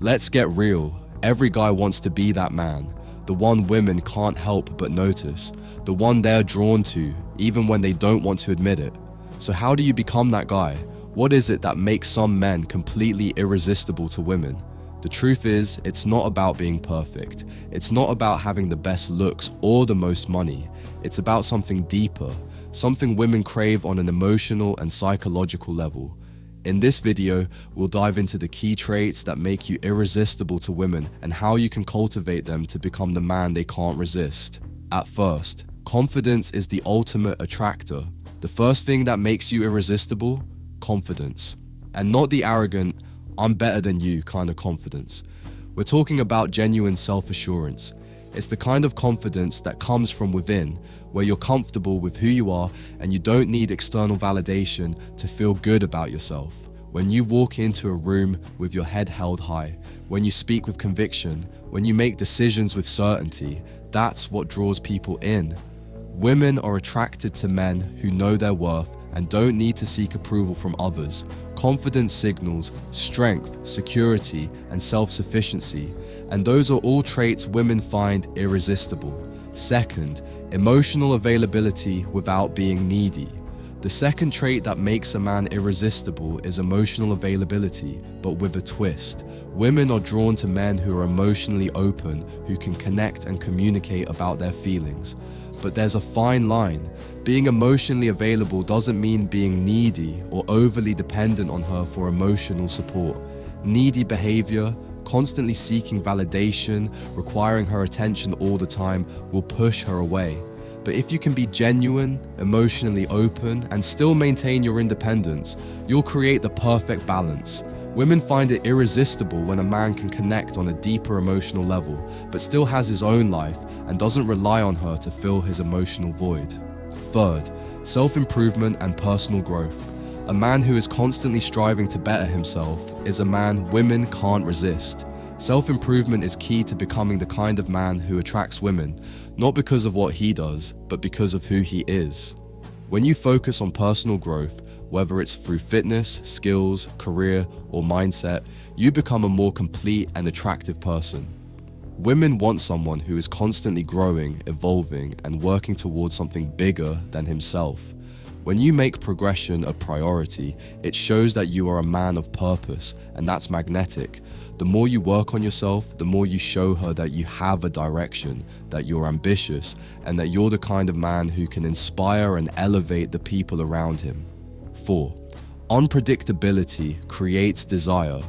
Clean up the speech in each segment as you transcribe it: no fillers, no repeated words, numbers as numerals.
Let's get real. Every guy wants to be that man, the one women can't help but notice, the one they're drawn to, even when they don't want to admit it. So how do you become that guy? What is it that makes some men completely irresistible to women? The truth is, it's not about being perfect. It's not about having the best looks or the most money. It's about something deeper, something women crave on an emotional and psychological level. In this video, we'll dive into the key traits that make you irresistible to women and how you can cultivate them to become the man they can't resist. At first, confidence is the ultimate attractor. The first thing that makes you irresistible? Confidence. And not the arrogant, I'm better than you kind of confidence. We're talking about genuine self-assurance. It's the kind of confidence that comes from within, where you're comfortable with who you are and you don't need external validation to feel good about yourself. When you walk into a room with your head held high, when you speak with conviction, when you make decisions with certainty, that's what draws people in. Women are attracted to men who know their worth and don't need to seek approval from others. Confidence signals strength, security, and self-sufficiency, and those are all traits women find irresistible. Second, emotional availability without being needy. The second trait that makes a man irresistible is emotional availability, but with a twist. Women are drawn to men who are emotionally open, who can connect and communicate about their feelings. But there's a fine line. Being emotionally available doesn't mean being needy or overly dependent on her for emotional support. Needy behavior, constantly seeking validation, requiring her attention all the time, will push her away. But if you can be genuine, emotionally open, and still maintain your independence, you'll create the perfect balance. Women find it irresistible when a man can connect on a deeper emotional level, but still has his own life and doesn't rely on her to fill his emotional void. Third, self-improvement and personal growth. A man who is constantly striving to better himself is a man women can't resist. Self-improvement is key to becoming the kind of man who attracts women, not because of what he does, but because of who he is. When you focus on personal growth, whether it's through fitness, skills, career, or mindset, you become a more complete and attractive person. Women want someone who is constantly growing, evolving, and working towards something bigger than himself. When you make progression a priority, it shows that you are a man of purpose, and that's magnetic. The more you work on yourself, the more you show her that you have a direction, that you're ambitious, and that you're the kind of man who can inspire and elevate the people around him. 4. Unpredictability creates desire.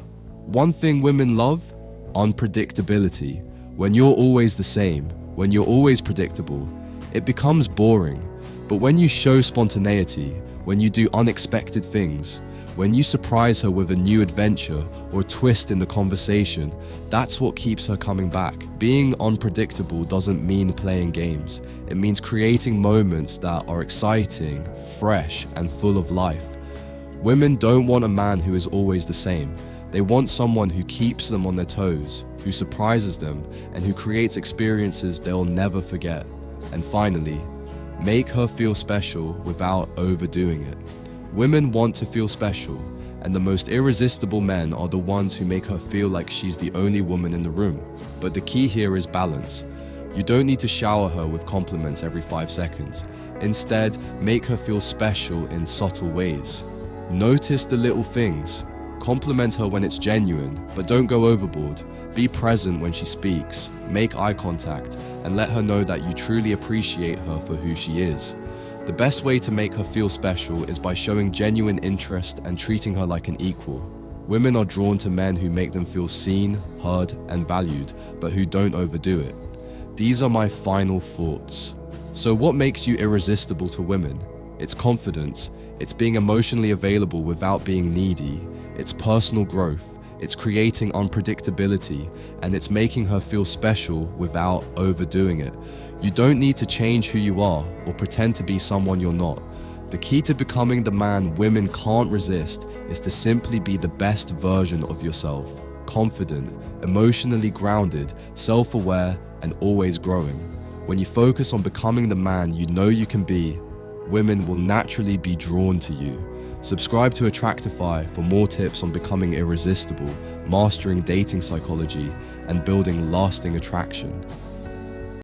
One thing women love? Unpredictability. When you're always the same, when you're always predictable, it becomes boring. But when you show spontaneity, when you do unexpected things, when you surprise her with a new adventure or a twist in the conversation, that's what keeps her coming back. Being unpredictable doesn't mean playing games. It means creating moments that are exciting, fresh, and full of life. Women don't want a man who is always the same. They want someone who keeps them on their toes, who surprises them, and who creates experiences they'll never forget. And finally, make her feel special without overdoing it. Women want to feel special, and the most irresistible men are the ones who make her feel like she's the only woman in the room. But the key here is balance. You don't need to shower her with compliments every 5 seconds. Instead, make her feel special in subtle ways. Notice the little things. Compliment her when it's genuine, but don't go overboard. Be present when she speaks, make eye contact, and let her know that you truly appreciate her for who she is. The best way to make her feel special is by showing genuine interest and treating her like an equal. Women are drawn to men who make them feel seen, heard, and valued, but who don't overdo it. These are my final thoughts. So what makes you irresistible to women? It's confidence, it's being emotionally available without being needy, it's personal growth, it's creating unpredictability, and it's making her feel special without overdoing it. You don't need to change who you are or pretend to be someone you're not. The key to becoming the man women can't resist is to simply be the best version of yourself. Confident, emotionally grounded, self-aware, and always growing. When you focus on becoming the man you know you can be, women will naturally be drawn to you. Subscribe to Attractify for more tips on becoming irresistible, mastering dating psychology, and building lasting attraction.